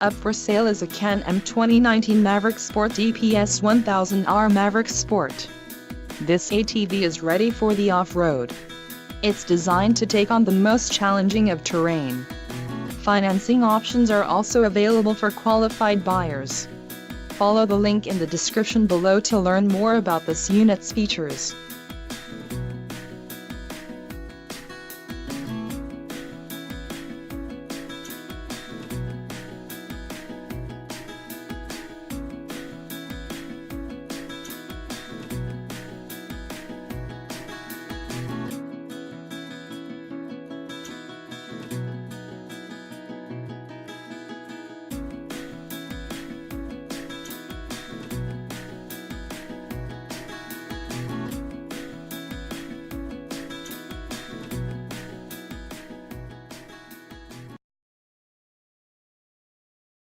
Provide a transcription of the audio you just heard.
Up for sale is a Can-Am 2019 Maverick Sport DPS 1000R Maverick Sport. This ATV is ready for the off-road. It's designed to take on the most challenging of terrain. Financing options are also available for qualified buyers. Follow the link in the description below to learn more about this unit's features.